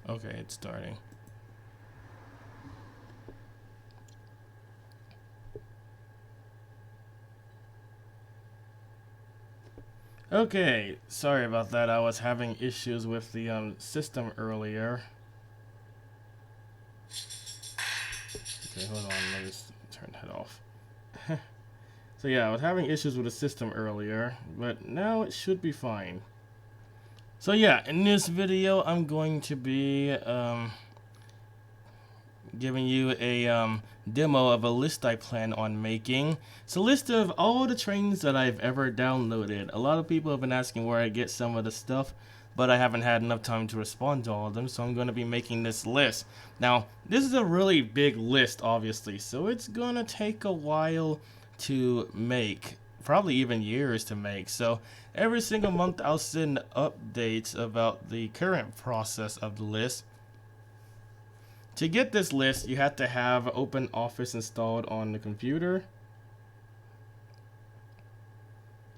Okay, it's starting. Okay, sorry about that. I was having issues with the system earlier. Okay, hold on. Let me turn that off. So yeah, I was having issues with the system earlier, but now it should be fine. So yeah, in this video, I'm going to be giving you a demo of a list I plan on making. It's a list of all the trains that I've ever downloaded. A lot of people have been asking where I get some of the stuff, but I haven't had enough time to respond to all of them, so I'm going to be making this list. Now, this is a really big list, obviously, so it's going to take a while to make. Probably even years to make. So every single month I'll send updates about the current process of the list. To get this list, you have to have OpenOffice installed on the computer.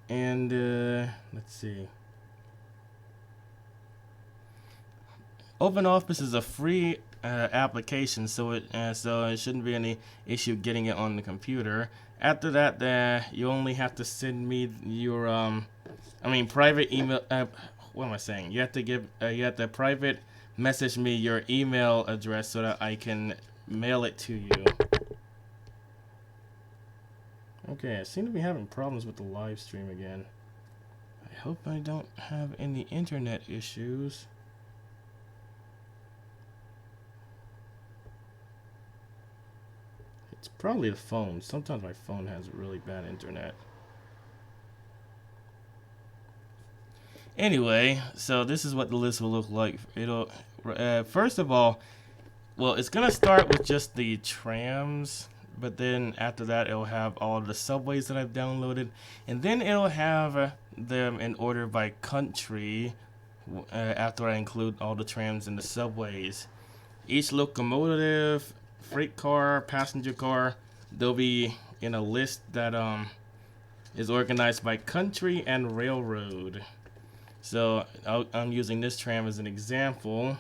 And let's see. OpenOffice is a free application, so it shouldn't be any issue getting it on the computer. After that, you only have to send me your private email. What am I saying? You have to private message me your email address so that I can mail it to you. Okay, I seem to be having problems with the live stream again. I hope I don't have any internet issues. It's probably the phone. Sometimes my phone has really bad internet. Anyway, so this is what the list will look like. It'll first of all, well, it's gonna start with just the trams, but then after that, it'll have all the subways that I've downloaded, and then it'll have them in order by country. After I include all the trams and the subways, each locomotive, freight car, passenger car, they'll be in a list that is organized by country and railroad. So I'm using this tram as an example.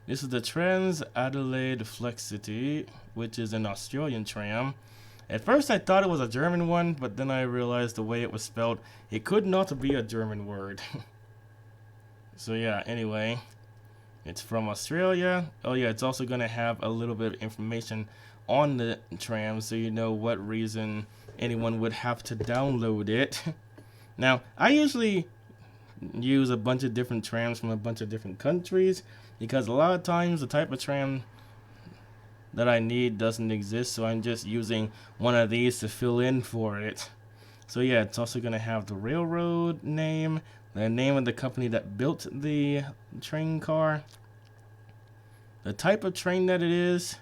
This is the Trans Adelaide Flexity, which is an Australian tram. At first I thought it was a German one, but then I realized the way it was spelled, it could not be a German word. So yeah, anyway, it's from Australia. Oh yeah, it's also going to have a little bit of information on the tram so you know what reason anyone would have to download it. Now, I usually use a bunch of different trams from a bunch of different countries because a lot of times the type of tram that I need doesn't exist, so I'm just using one of these to fill in for it. So yeah, it's also going to have the railroad name, the name of the company that built the train car, the type of train that it is,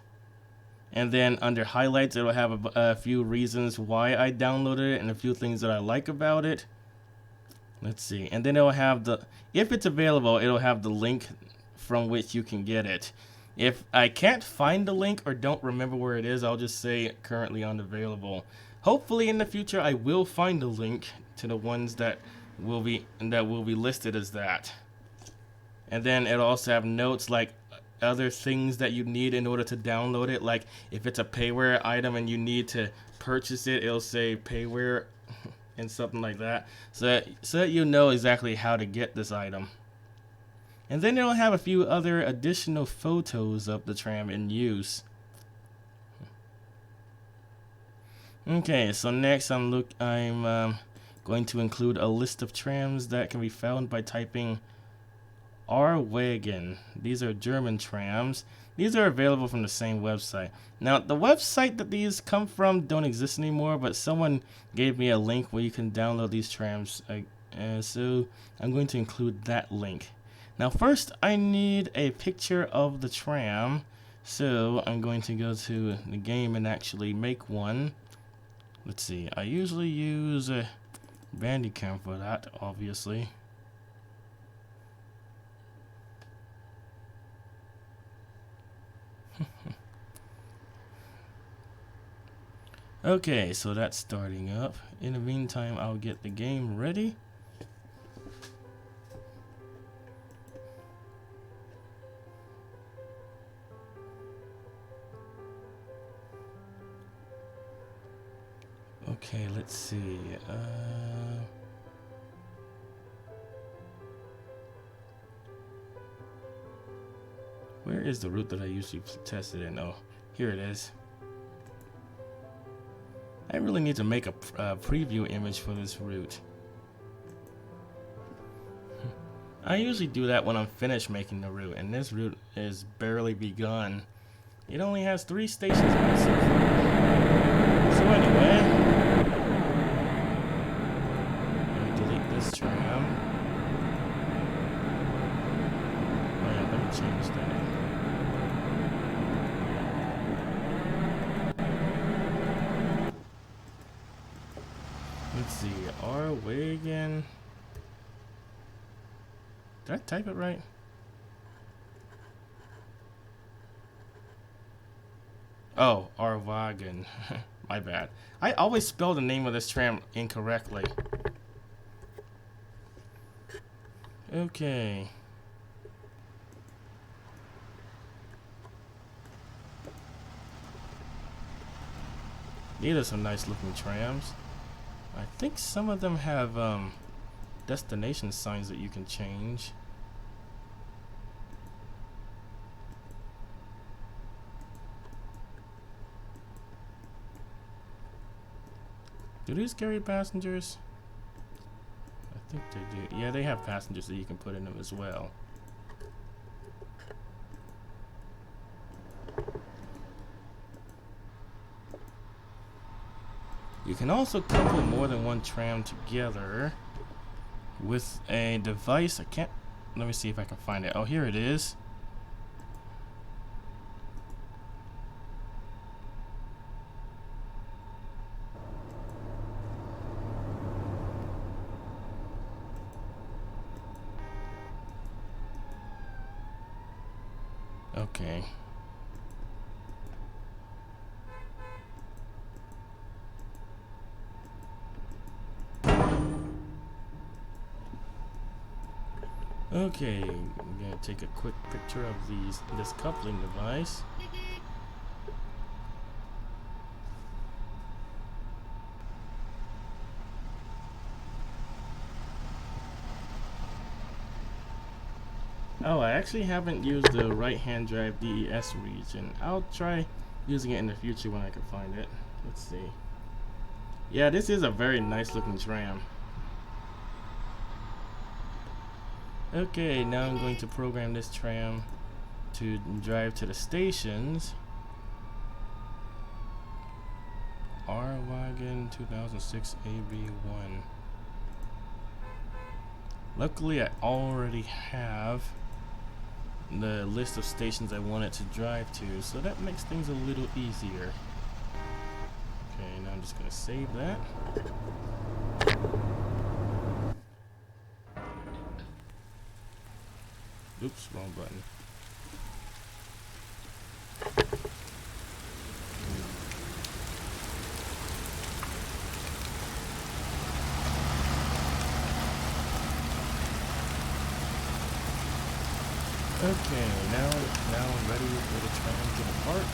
and then under highlights it'll have a few reasons why I downloaded it and a few things that I like about it. Let's see, and then it'll have if it's available, it'll have the link from which you can get it. If I can't find the link or don't remember where it is, I'll just say currently unavailable. Hopefully in the future I will find a link to the ones that will be listed as that. And then it'll also have notes like other things that you need in order to download it. Like if it's a payware item and you need to purchase it, it'll say payware and something like that, so that you know exactly how to get this item. And then it'll have a few other additional photos of the tram in use. Okay, so next I'm going to include a list of trams that can be found by typing R-Wagen. These are German trams. These are available from the same website. Now, the website that these come from don't exist anymore, but someone gave me a link where you can download these trams. So I'm going to include that link. Now, first, I need a picture of the tram. So I'm going to go to the game and actually make one. Let's see. I usually use Bandicam for that, obviously. Okay, so that's starting up. In the meantime, I'll get the game ready. Okay, let's see. Where is the route that I usually test it in? Oh, here it is. I really need to make a preview image for this route. I usually do that when I'm finished making the route, and this route is barely begun. It only has 3 stations on it so far. So anyway, let me delete this tram. Oh yeah, let me change that. Let's see, our wagon. Did I type it right? Oh, our wagon. My bad. I always spell the name of this tram incorrectly. Okay. These are some nice looking trams. I think some of them have destination signs that you can change. Do these carry passengers? I think they do. Yeah, they have passengers that you can put in them as well. You can also couple more than one tram together with a device. I can't. Let me see if I can find it. Oh, here it is. Okay. Okay, I'm gonna take a quick picture of this coupling device. Oh, I actually haven't used the right-hand drive DES region. I'll try using it in the future when I can find it. Let's see. Yeah, this is a very nice looking tram. Okay, now I'm going to program this tram to drive to the stations. R Wagon 2006 AB1. Luckily, I already have the list of stations I want it to drive to, so that makes things a little easier. Okay, now I'm just gonna save that. Oops, wrong button. Okay, now I'm ready for the tram to depart.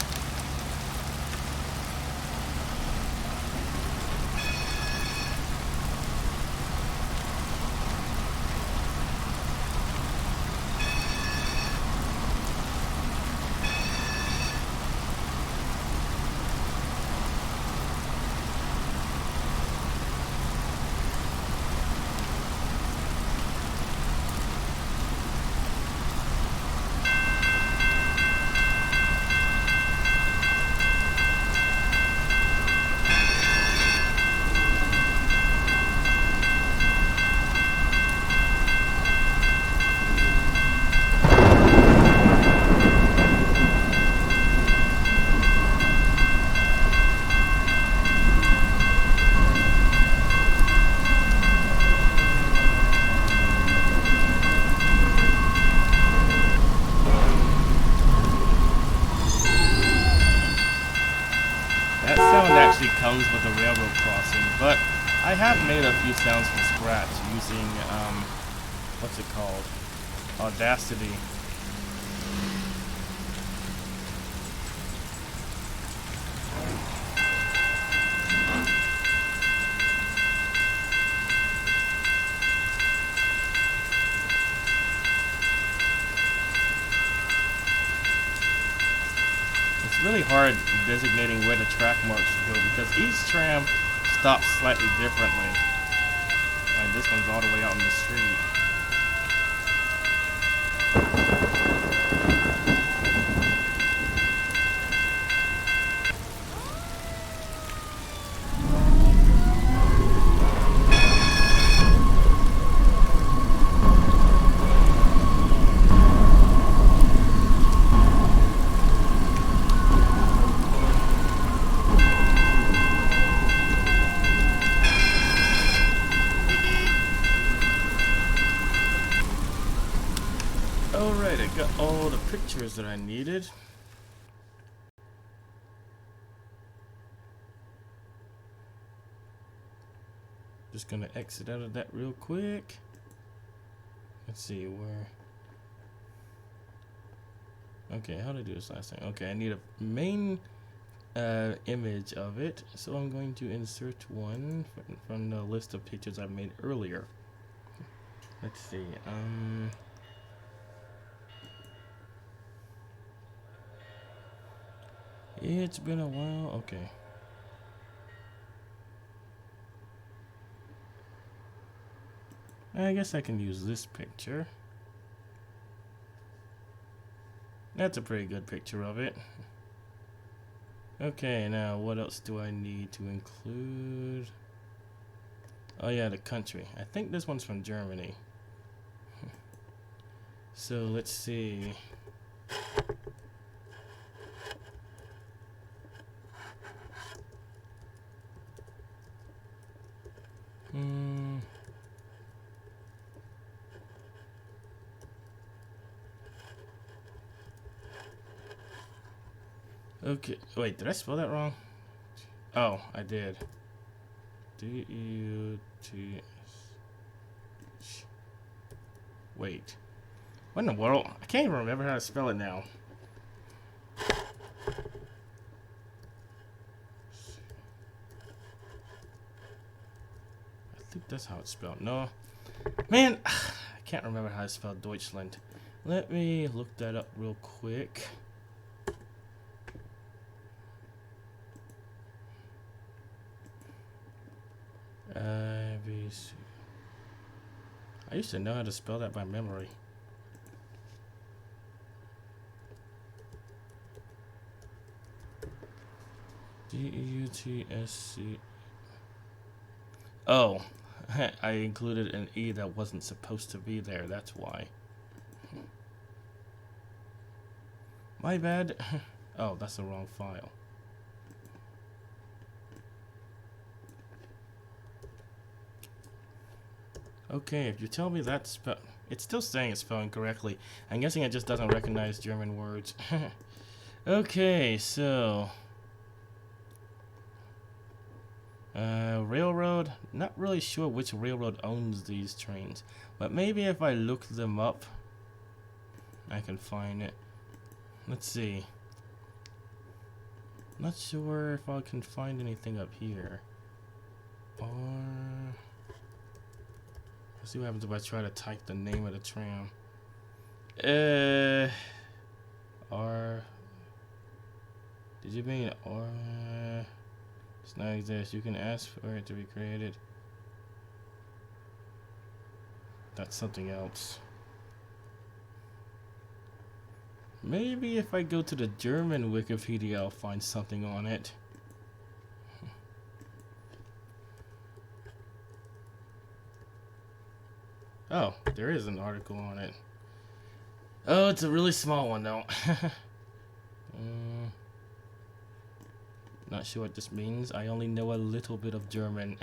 That sound actually comes with a railroad crossing, but I have made a few sounds from scratch using, what's it called? Audacity. It's really hard designating where the track marks go because each tram stops slightly differently. Like this one's all the way out in the street. Alright, I got all the pictures that I needed. Just gonna exit out of that real quick. Let's see where. Okay, how did I do this last time? Okay, I need a main image of it, so I'm going to insert one from the list of pictures I made earlier. Let's see. It's been a while. Okay. I guess I can use this picture. That's a pretty good picture of it. Okay, now what else do I need to include? Oh yeah, the country. I think this one's from Germany. So let's see. Okay, wait, did I spell that wrong? Oh, I did. D-U-T-S. Wait. What in the world? I can't even remember how to spell it now. I think that's how it's spelled. No. Man, I can't remember how to spell Deutschland. Let me look that up real quick. IBC. I used to know how to spell that by memory. D-E-U-T-S-C. Oh, I included an E that wasn't supposed to be there. That's why. My bad. Oh, that's the wrong file. Okay, if you tell me that's spelled, it's still saying it's spelled incorrectly. I'm guessing it just doesn't recognize German words. Okay, so railroad. Not really sure which railroad owns these trains, but maybe if I look them up, I can find it. Let's see. Not sure if I can find anything up here. Or let's see what happens if I try to type the name of the tram. R. Did you mean R? It's not exist. You can ask for it to be created. That's something else. Maybe if I go to the German Wikipedia, I'll find something on it. Oh, there is an article on it. Oh, it's a really small one though. Not sure what this means. I only know a little bit of German.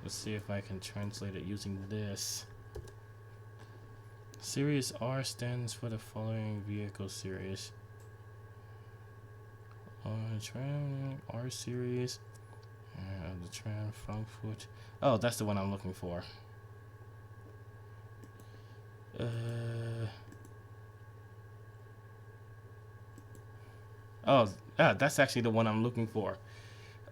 Let's see if I can translate it using this. Series R stands for the following vehicle series. Tram R series. The tram Frankfurt. Oh, that's the one I'm looking for. Oh, that's actually the one I'm looking for.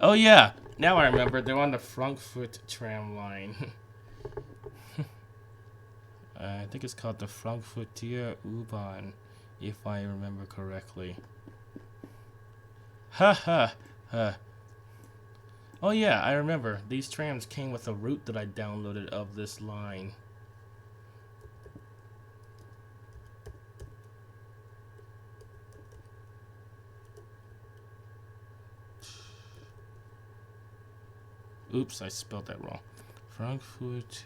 Oh yeah, now I remember. They're on the Frankfurt tram line. I think it's called the Frankfurter U-Bahn, if I remember correctly. Ha ha ha. Oh yeah, I remember. These trams came with a route that I downloaded of this line. Oops, I spelled that wrong. Frankfurt.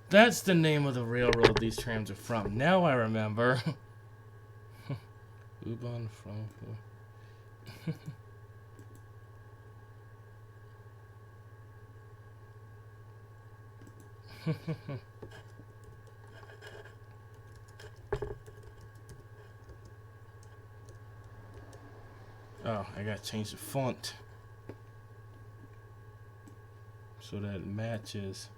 That's the name of the railroad these trams are from. Now I remember. U-Bahn, Frankfurt. Oh, I gotta change the font so that it matches.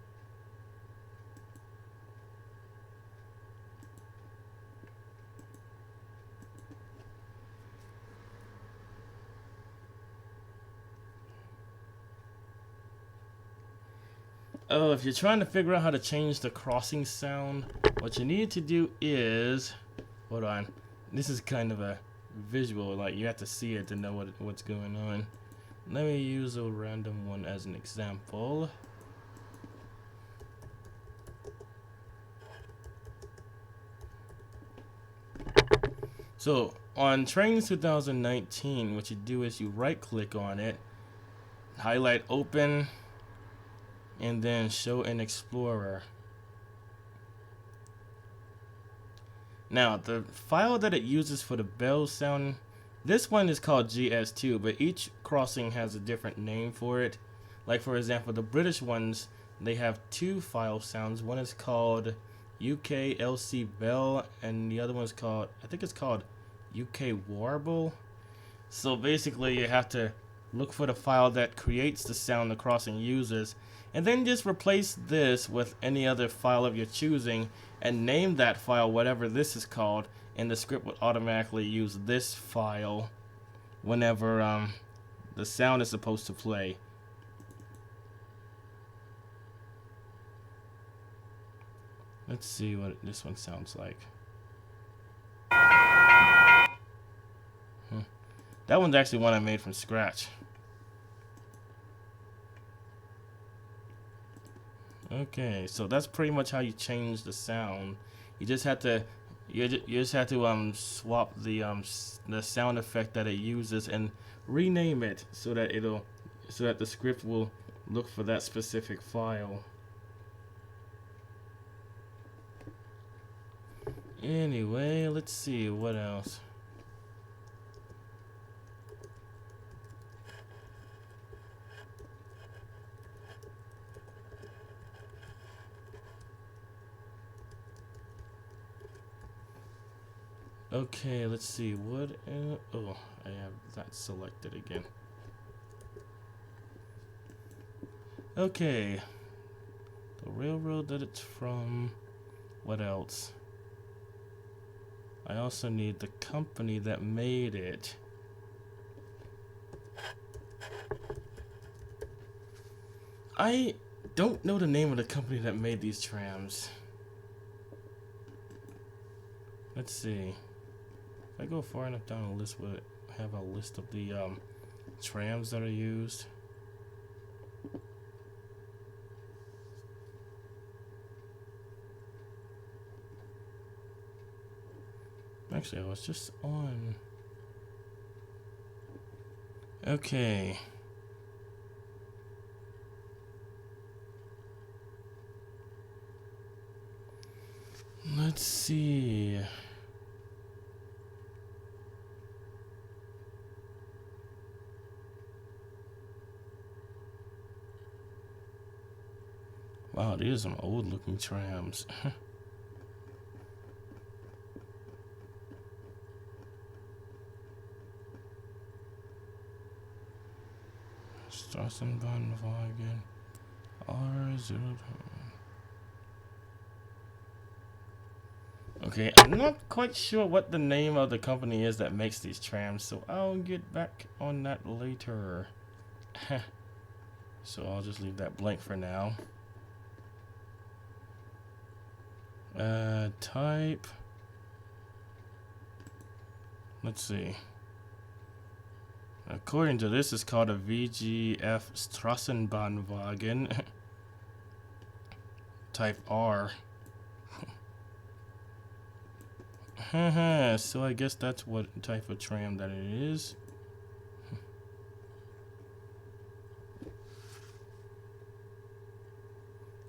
Oh, if you're trying to figure out how to change the crossing sound, what you need to do is, hold on, this is kind of a visual, like you have to see it to know what's going on. Let me use a random one as an example. So on Trains 2019, what you do is you right click on it, highlight open, and then show in Explorer. Now the file that it uses for the bell sound, this one is called GS2, but each crossing has a different name for it. Like for example, the British ones, they have two file sounds. One is called UK LC Bell, and the other one is called, I think it's called UK Warble. So basically you have to look for the file that creates the sound the crossing uses, and then just replace this with any other file of your choosing and name that file whatever this is called, and the script will automatically use this file whenever the sound is supposed to play. Let's see what this one sounds like. That one's actually one I made from scratch. Okay, so that's pretty much how you change the sound. You just have to swap the sound effect that it uses and rename it so that the script will look for that specific file. Anyway, let's see what else. Okay, let's see what. Oh, I have that selected again. Okay, the railroad that it's from. What else? I also need the company that made it. I don't know the name of the company that made these trams. Let's see. If I go far enough down the list, will it have a list of the trams that are used? Actually, I was just on. Okay. Let's see. Wow, these are some old looking trams. Straßenbahnwagen R0. Okay, I'm not quite sure what the name of the company is that makes these trams, so I'll get back on that later. So I'll just leave that blank for now. Type. Let's see. According to this, it's called a VGF Strassenbahnwagen. Type R. So I guess that's what type of tram that it is.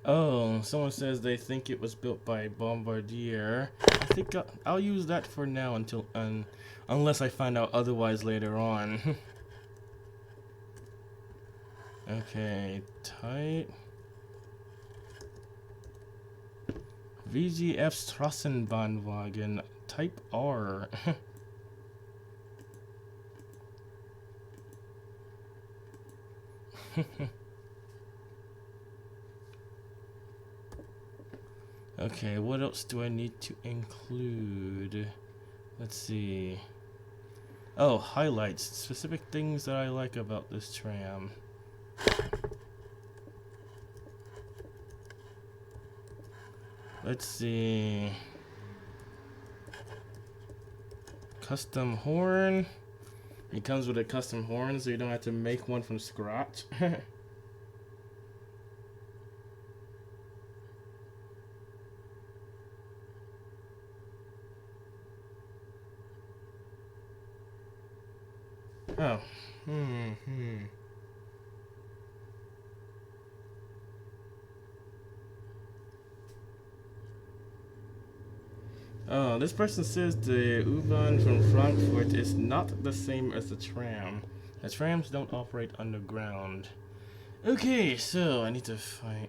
Oh, someone says they think it was built by Bombardier. I think I'll use that for now until unless I find out otherwise later on. Okay, type VGF Strassenbahnwagen type R. Okay, what else do I need to include? Let's see. Oh, highlights. Specific things that I like about this tram. Let's see. Custom horn. It comes with a custom horn, so you don't have to make one from scratch. Oh. Oh, this person says the U-Bahn from Frankfurt is not the same as the tram. The trams don't operate underground. Okay, so I need to find...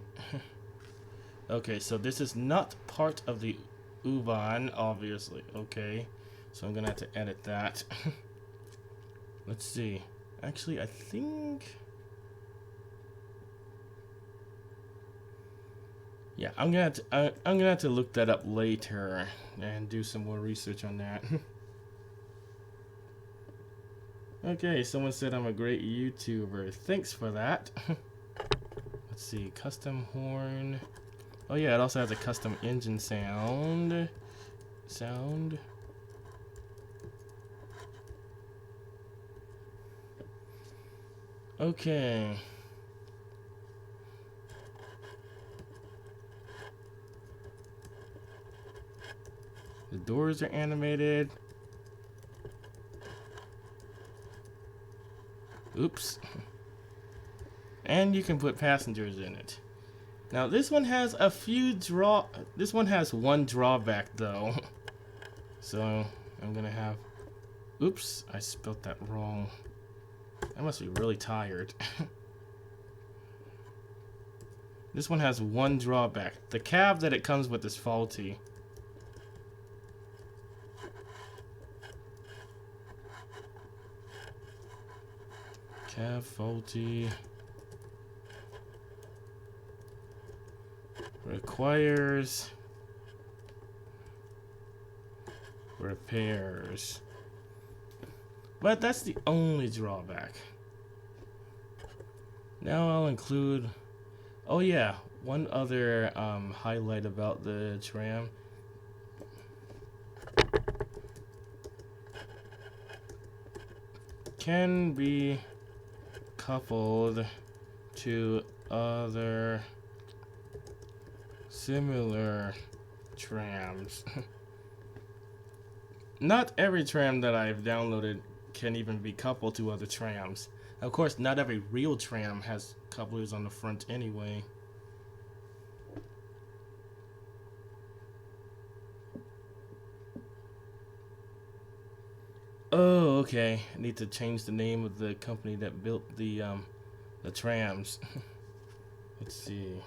Okay, so this is not part of the U-Bahn, obviously. Okay, so I'm gonna have to edit that. Let's see. Actually, I think... Yeah, I'm gonna have to look that up later and do some more research on that. Okay, someone said I'm a great YouTuber. Thanks for that. Let's see, custom horn. Oh yeah, it also has a custom engine sound. Okay. The doors are animated. Oops. And you can put passengers in it. Now this one has a few this one has one drawback though. So I'm gonna have... Oops, I spelled that wrong. I must be really tired. This one has one drawback. The cab that it comes with is faulty. Cab faulty. Requires repairs. But that's the only drawback. Now I'll include... Oh yeah, one other highlight about the tram. Can be coupled to other similar trams. Not every tram that I've downloaded can even be coupled to other trams. Of course, not every real tram has couplers on the front anyway. Oh, okay. I need to change the name of the company that built the trams. Let's see.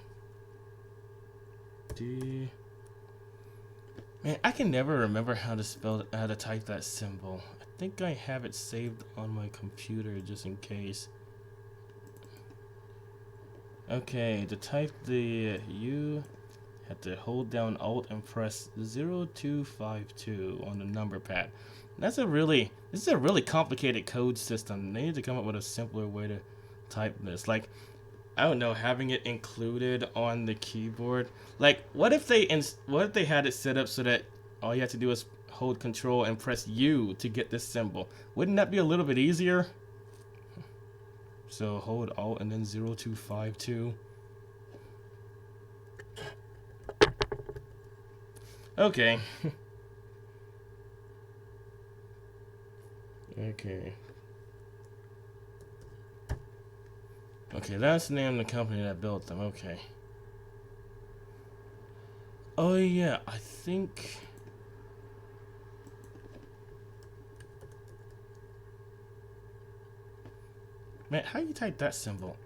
Man, I can never remember how to type that symbol. I think I have it saved on my computer just in case. Okay, to type the U, have to hold down Alt and press 0252 on the number pad. This is a really complicated code system. They need to come up with a simpler way to type this. Like, I don't know, having it included on the keyboard. Like, what if they had it set up so that all you have to do is hold control and press U to get this symbol? Wouldn't that be a little bit easier? So hold Alt and then 0252. Okay. Okay. Okay, that's the name of the company that built them. Okay. Oh yeah, I think. Man, how you type that symbol?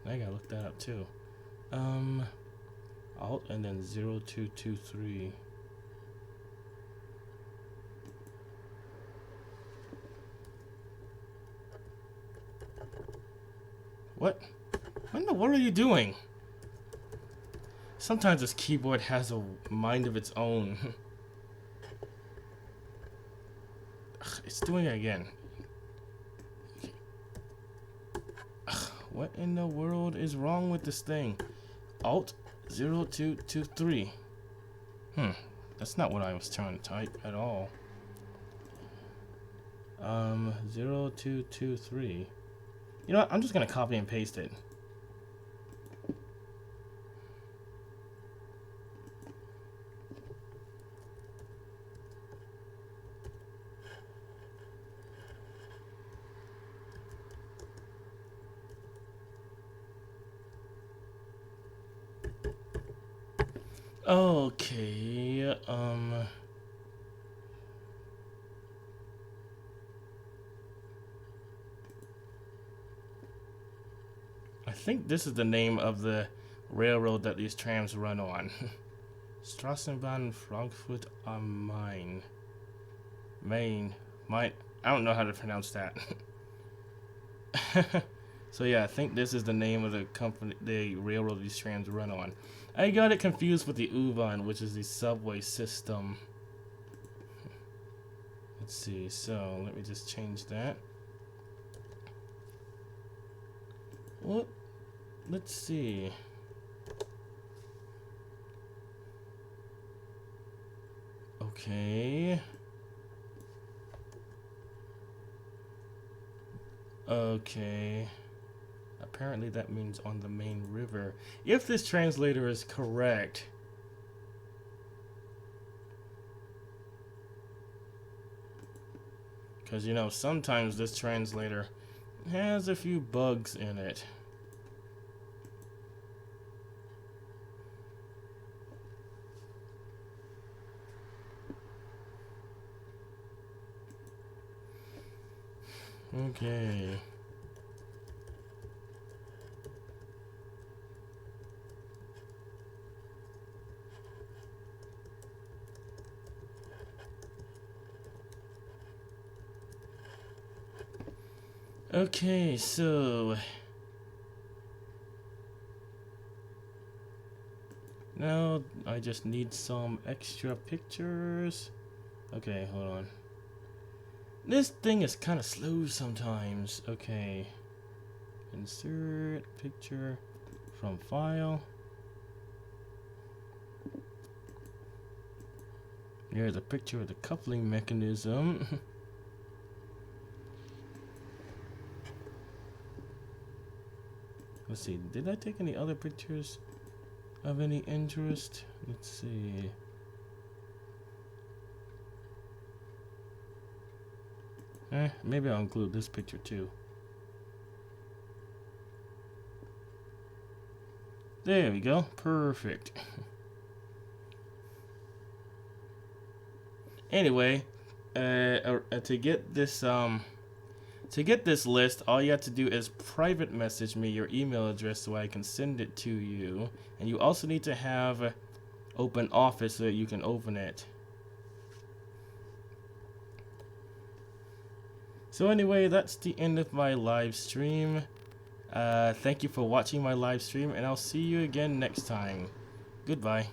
I gotta look that up too. Alt and then 0223. What? What in the world are you doing? Sometimes this keyboard has a mind of its own. Ugh, it's doing it again. Ugh, what in the world is wrong with this thing? Alt 0223. That's not what I was trying to type at all. 0223. You know what? I'm just gonna copy and paste it. Okay, I think this is the name of the railroad that these trams run on. Straßenbahn Frankfurt am Main. Main. I don't know how to pronounce that. So yeah, I think this is the name of the company, the railroad these trams run on. I got it confused with the U-Bahn, which is the subway system. Let's see, so let me just change that. What? Let's see. Okay. Okay. Apparently that means on the main river. If this translator is correct. Because, you know, sometimes this translator has a few bugs in it. Okay. Okay, so now I just need some extra pictures. Okay, hold on. This thing is kind of slow sometimes. Okay. Insert picture from file. Here's a picture of the coupling mechanism. Let's see, did I take any other pictures of any interest? Let's see. Maybe I'll include this picture too. There we go, perfect. Anyway, to get this list, all you have to do is private message me your email address so I can send it to you. And you also need to have open office so that you can open it. So anyway, that's the end of my live stream. Thank you for watching my live stream, and I'll see you again next time. Goodbye.